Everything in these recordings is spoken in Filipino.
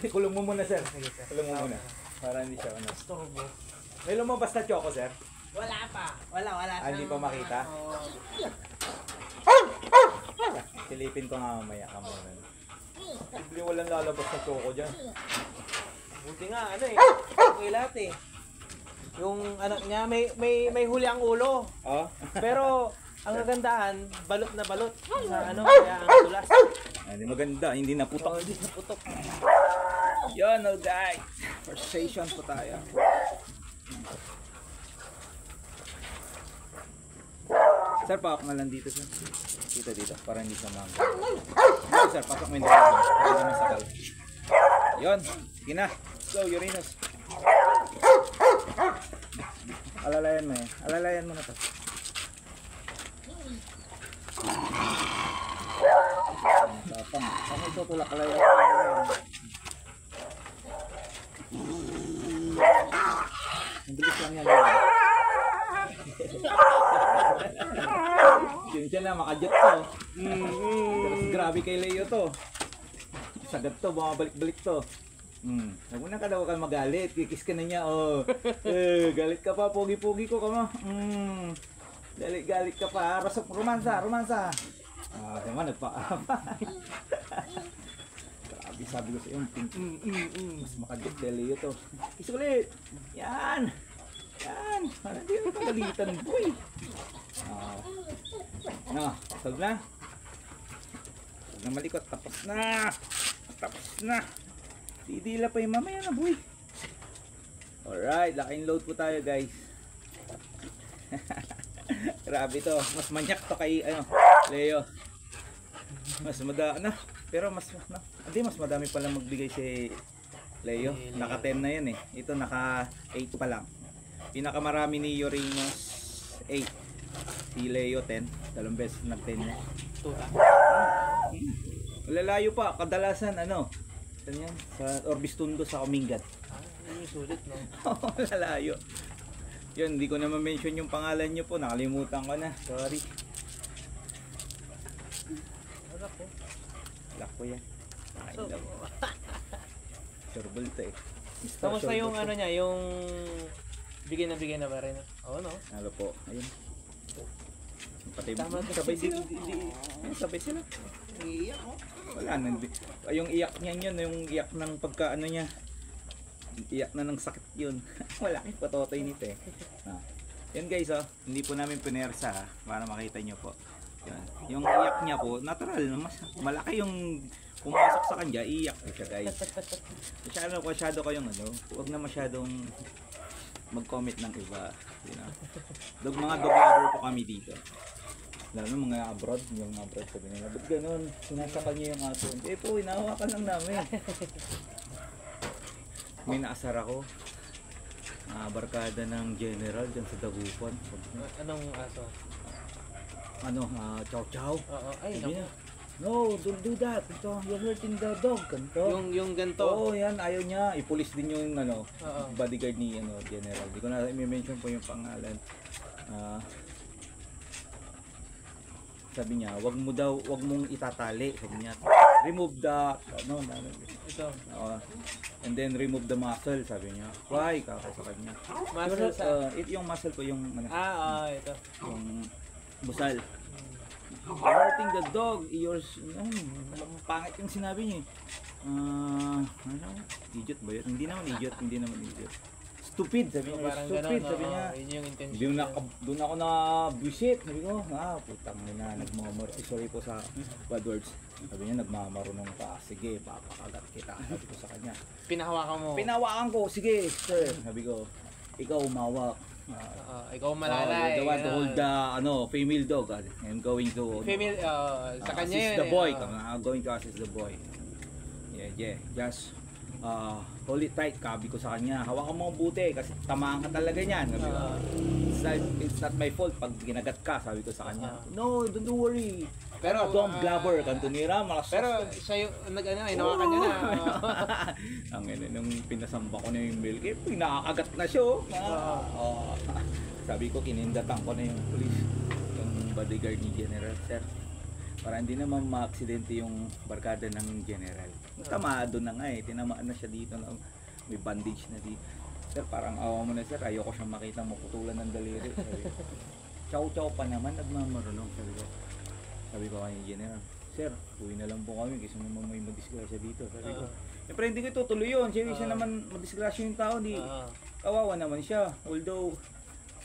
Kulong mo muna, sir. Sige, sir. Kulong mo muna. Para hindi siya ano. Storbo. May lumabas na choco, sir? Wala pa. Wala. Hindi pa makita? Oo. Silipin ko nga mamaya ka muna. Hindi walang lalabas na choco dyan. Buti nga, ano eh. Okay lahat eh. Yung anak niya, may huli ang ulo. Oh? Pero, ang nagandahan, balot na balot. Sa ano, kaya ang tulas. Hindi maganda, hindi naputok. Hindi na putok. Yun, oh guys. First session po tayo. Sir, pakak na lang dito, sir. Dito, para hindi siya mga. Dito, sir, pakak mo yung dito. Para hindi masakal. Yun, sige na. Let's go, Uranus. Alalayan mo eh. Alalayan mo na to. Tapang. Ano ito tulak alalayan? Ang bilis lang yan. Yun na, makajot to. Pero grabe kay Leo to. Sagad to, bumabalik-balik to. Huwag mo na ka daw ka magalit. Kikis ka na niya, oh. Galit ka pa, pogi-pogi ko ka mo. Galit ka pa. Romansa. Diba, nagpa-apa. Grabe, sabi ko sa iyo, mas makajot kay Leo to. Kis ulit. Yan. Hindi na pagalitan, boy. Ano, solve na? Huwag na malikot, tapos na. Didila pa yung mamaya na, boy. Alright, laking load po tayo, guys. Grabe to, mas manyak to kay Leo. Mas pero mas madami pala magbigay si Leo. Naka 10 na yan eh. Ito naka 8 pa lang. Pinakamarami ni Uranus 8. Si Leo 10. Dalawang beses nag 10 niya. Lalayo pa. Kadalasan ganyan, sa Orbistundo sa Kamingat. Yun yung sulit, no? Lalayo. Yun, hindi ko na ma-mention yung pangalan nyo po. Nakalimutan ko na. Sorry. Lak ko yan. Sorbol to eh. Kamusta yung niya, yung bigay na ba rin? Oo, no? Ano po, ayun. Patay Tama, sabay sila. Sabay sila. Iiyak, oh. Wala na. Yung iyak niya yun, yung iyak ng niya. Iyak na ng sakit yun. Wala kang patotoy nito eh. Yan guys, hindi po namin pinersa para makita nyo po. Yan. Yung iyak niya po, natural. Malaki yung pumasok sa kanya, iiyak po siya guys. Masyado kayong huwag na masyadong mag-comment ng iba. Mga dog lover po kami dito. Lalo mga abroad, yung abroad sabi nila, ba't ganun? Sinasakal niyo yung ato. Eh po, hinahawakan lang namin. May naasar ako. Barkada ng general dyan sa Dagupan. Anong aso? Chow chow. Oo, ay, sabi niya, no, don't do that. Ito, you're hurting the dog. Ganto. Yung ganto. Oo, yan, ayaw niya. Ipulis din yung bodyguard ni general. Di ko na i-mention po yung pangalan. Sabi niya, wag mong itatali. Sabi niya, remove the Ito. And then remove the muscle, sabi niya. Why? Kako sa kanya. Muscle sa yung muscle po yung ito. Yung busal. Hurting the dog, yours. Pangit yung sinabi niya. Idiot ba yun? Hindi naman idiot. Stupid, sabi niya. Stupid, sabi niya. Yun yung intention. Doon ako na bullshit. Sabi ko, putang na, nagmamar. Sorry po sa bad words. Sabi niya, nagmamarunong ka. Sige, papakagat kita. Sabi ko sa kanya. Pinahawakan mo. Pinahawakan ko, sige, sir. Sabi ko, ikaw umawak. Ikaw malalay. The one to hold the female dog. I'm going to female, sa kanya assist the boy. I'm going to assist the boy. Yeah. Just hold it tight, kabi ko sa kanya. Hawakan mo buti kasi tamaan ka talaga niyan. It's not my fault pag ginagat ka, sabi ko sa kanya. No, don't worry. Pero don't blabber, kantunira, malas. Pero siya yung hinawakan niya na. Ang nung pinasamba ko na yung milk, nakakagat na siya. Sabi ko, kinindatan ko na yung police, yung bodyguard ni General, sir. Para hindi naman ma-aksidente yung barkada ng general. Tamado na nga eh, tinamaan na siya dito, may bandage na dito. Sir, parang awa mo na sir, ayoko siyang makita maputulan ng daliri. Sabi ko, chow-chow pa naman, nagmamarunong. Sabi ko kay general, sir, uwi na lang po kami kasi naman may madisgrasya dito. Sabi ko, pero hindi ko itutuloy yun. Siya naman madisgrasya yung tao, di kawawa naman siya. Although,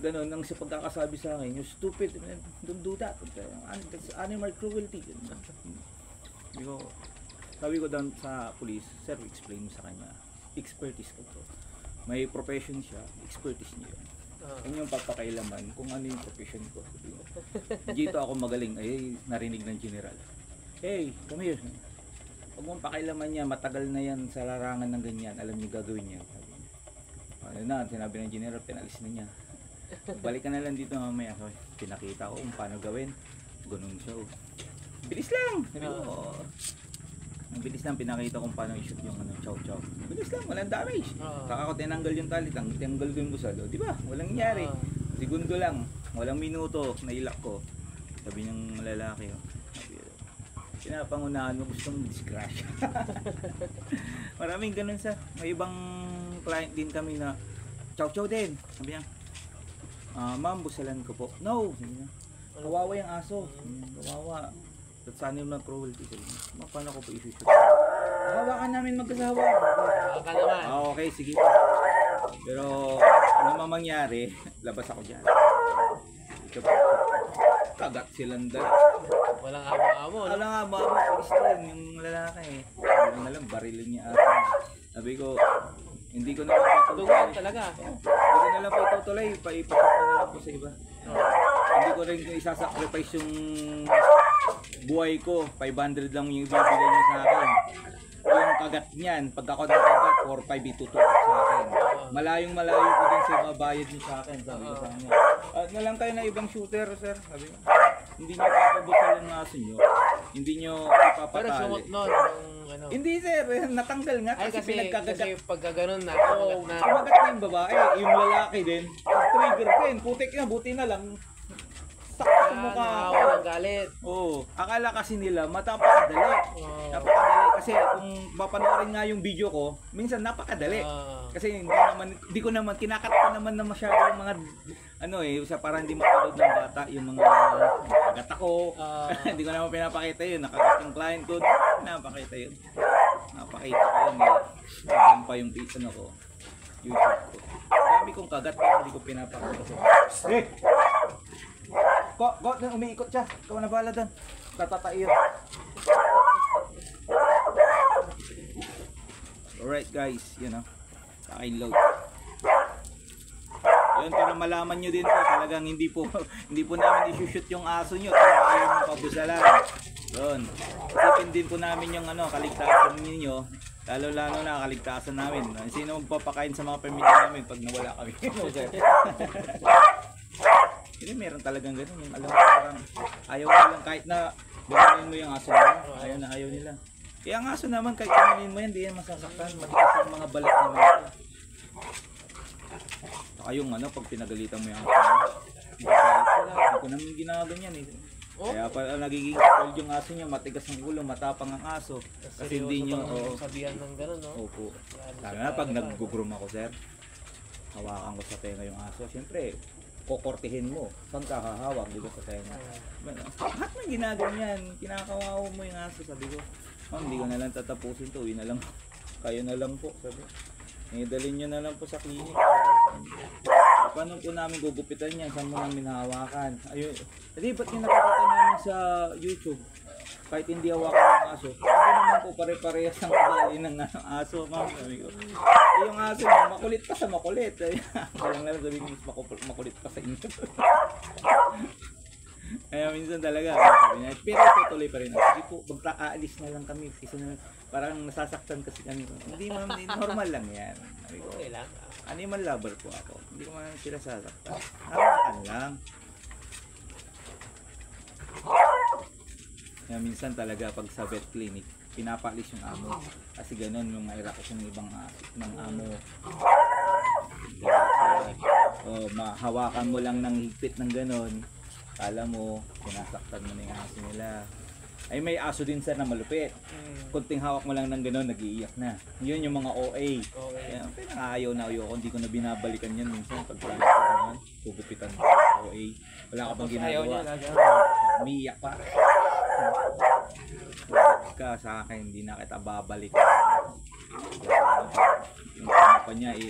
ganun, nang sa pagkakasabi sa akin, you're stupid, don't do that. That's animal cruelty. Sabi ko doon sa police, sir, explain mo sa kanya. Expertise ko to. May profession siya, expertise niya yun. Yun yung papakailaman kung ano yung profession ko. Dito ako magaling, ay narinig ng general. Hey, come here. Huwag mong pakailaman niya, matagal na yan sa larangan ng ganyan, alam niyo gagawin niya. Ano na, sinabi ng general, pinalis na niya. Balik ka na lang dito mamaya. So, pinakita ko kung paano gawin. Ganun siya. Bilis lang! Sabi ko, ang bilis lang, pinakita kung paano i-shoot yung chow-chow. Bilis lang, walang damage. Saka ko tinanggal yung tali, tinanggal ko yung busal. Di ba? Walang nangyari. Segundo lang, walang minuto, nailak ko. Sabi ng lalaki, pinapangunahan mo, gusto mong disgrasya. Maraming ganun sa, may ibang client din kami na chow-chow din. Sabi niya, ma'am, busalan ko po. No! Sabi niya, kawawa yung aso. Kawawa. That's animal cruelty. Paano ko po i-shoot? Hawakan namin magkasawa. Hawakan naman. Okay, sige po. Pero ano mang mangyari, labas ako dyan. Kagat silang dala. Walang amo-amo, no? Walang amo-amo. Pulis din yung lalaki. Ano na lang, barilin niya ata. Sabi ko, hindi ko na lang Tutugan talaga. Hindi ko na lang po itutuloy. Paipasok na lang po sa iba. Hindi ko rin isasacrifice yung buhay ko. 500 lang yung ibibigay niya sa akin. Yung kagat niyan, pag ako nakagat, 4-5 itututok sa akin. Malayong malayo ko din sa mabayad niyo sa akin. Sabi ko sa kanya. At na lang kayo na ibang shooter, sir. Sabi ko, hindi niyo papabutal ang aso niyo. Hindi niyo ipapatali. Pero sumot nun yung ano. Hindi sir, natanggal nga Ay, kasi pinagkagagat. kasi pagka ganun na, Kumagat na yung babae, yung lalaki din. Trigger din, putik na, buti na lang. Sakto sa mukha. Nakawa ng galit. Oo, akala kasi nila napakadali. Napakadali kasi kung papanoorin nga yung video ko, minsan napakadali. Kasi hindi ko naman kinakat ko naman na masyado yung mga sa para hindi mapanood ng bata yung mga kagat ako. Hindi ko naman pinapakita yun, nakagat yung client ko, pinapakita yun. Napakita ko yun, nagan pa yung ko, YouTube ko. Dami kong kagat, hindi ko pinapakita sa Go, umiikot siya. Ikaw na bahala doon. Tatatay yun. Alright guys, yun Pakin load. Yun, para malaman nyo din po, talagang hindi po namin i-shoot yung aso nyo. Talagang ayaw yung pabusalan. Yun. Isipin din po namin yung kaligtasan ninyo. Lalo na kaligtasan namin. Sino magpapakain sa mga pamilya namin pag nawala kami. Hindi, meron talagang ganun. Yung alam mo, parang ayaw nilang kahit na bumayin mo yung aso nila. Ayaw nila. Kaya ang aso naman, kahit kumain mo yan, hindi yan masasaktan. Matigas yung mga balat naman ito. Saka yung pag pinagalitan mo yung aso nila, hindi ko naman ginaganyan eh. Kaya pala nagiging cold yung aso niya, matigas ang ulo, matapang ang aso. Kasi hindi nyo, sabihan ng gano'n, no? Opo. Lalo na pag nag-groom ako, sir, hawakan ko sa tenga yung aso. Siyempre, kokortihin mo. Saan ka hahawak? Di ba sa tenga? Lahat ng ginaganyan, kinakawawa mo yung aso. Sabi ko, hindi ko na lang tatapusin to. Uwi na lang. Kayo na lang po. Sabi ko, dalhin nyo na lang po sa clinic. Paano po namin gugupitan yan? Saan mo namin hawakan? Ayun. Hindi, ba't yung nakakita namin sa YouTube? Kahit hindi hawakan ng aso, hindi naman po pare-parehas ang ugali ng aso, ma'am. Sabi ko, yung aso mo, makulit pa sa makulit. Walang lang sabi ko, makulit pa sa inyo. Kaya minsan talaga, sabi niya, pero tutuloy pa rin. Sige po, aalis na lang kami. Kasi parang nasasaktan kasi kami. Hindi ma'am, normal lang yan. Sabi ko, okay lang. Animal lover po ako. Hindi ko man sila sasaktan. Hawakan lang. Kaya minsan talaga pag sa vet clinic, pinapaalis yung amo. Kasi ganun yung reaction ng ibang ng amo. Mahawakan mo lang ng higpit ng ganun. Kala mo, sinasaktan mo na yung aso nila. Ay may aso din sir na malupit. Kunting hawak mo lang ng gano'n, nag-iiyak na. Yun yung mga OA. Okay. Kaya pinangayaw na ayoko, hindi ko na binabalikan yan minsan. Pag promise ko naman, pugupitan ko. OA. Wala ka bang Tapos ayaw niya ginagawa. lagi. Umiiyak pa. Ka sa akin, hindi na kita babalik. Yung ano pa niya eh,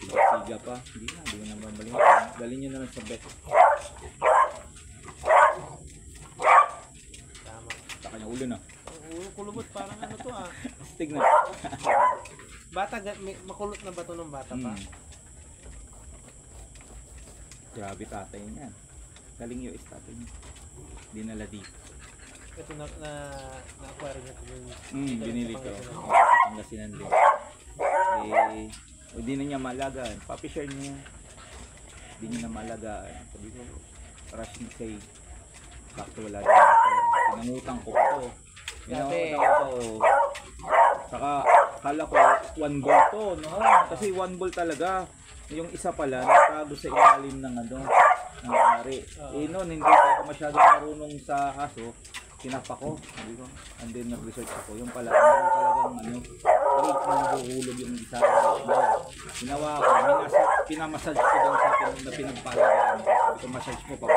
siga pa. Hindi ko na babalik. Dalhin nyo na lang sa vet. Tama. Sa kanya ulo na. Oo, kulubot parang ano to ah. Stig na. Bata, makulot na ba to ng bata pa? Grabe tatay niyan. Galing US tatay niya. Dinala dito. Ito na-acquire niya ito yung Binili ko. Pangasinan din. Hindi na niya malagaan. Puppy share niya. Hindi niya na malagaan. Sabi ko, rush ni Kay. Bakto wala din ako. Pinangutang ko ito. Pinangutang ko ito. Saka, kala ko, 1 ball to, no? Kasi 1 ball talaga. Yung isa pala, natago sa ilalim ng ano, ng ari. Noon, hindi pa ako masyado marunong sa aso. Kinapa ko, sabi ko, and then nag-research ako. Yung pala, meron talagang ano, rate na nahuhulog yung isa. Ginawa ko, pinamassage ko doon sa pinagpalagaan. Sabi ko, massage mo pa ba?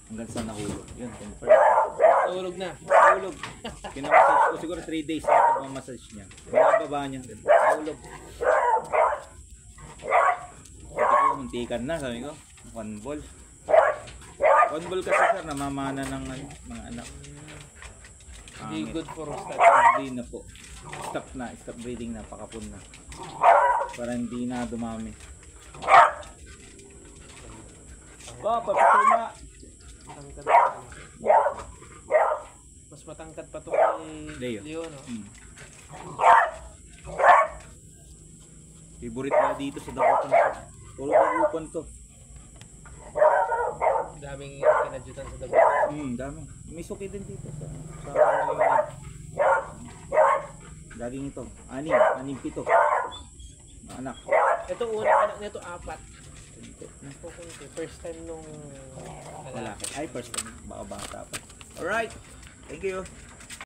Hanggang sa nahulog. Yun, confirm. Tulog na. Nahulog. Pinamassage ko siguro 3 days na pagmamassage niya. Binababa niya. Nahulog. Sabi ko, muntikan na, sabi ko. 1 ball. 1 ball kasi sir, namamana ng mga anak. Hindi good for stud. Hindi na po. Stop na, stop breeding na, pakapon na. Para hindi na dumami. Papapito na. Matangkad pa. Mas matangkad pa to kay Leo. Leo, no? Favorite na dito sa dagupan to. Puro dagupan to. Daming kinadyutan sa dagat. Dami. May suki din dito sa daging ito. 6, 7. Mga anak. Ito unang anak nito 4. First time nung Lalaki. Ay, first time. Baka bata pa. Alright. Thank you.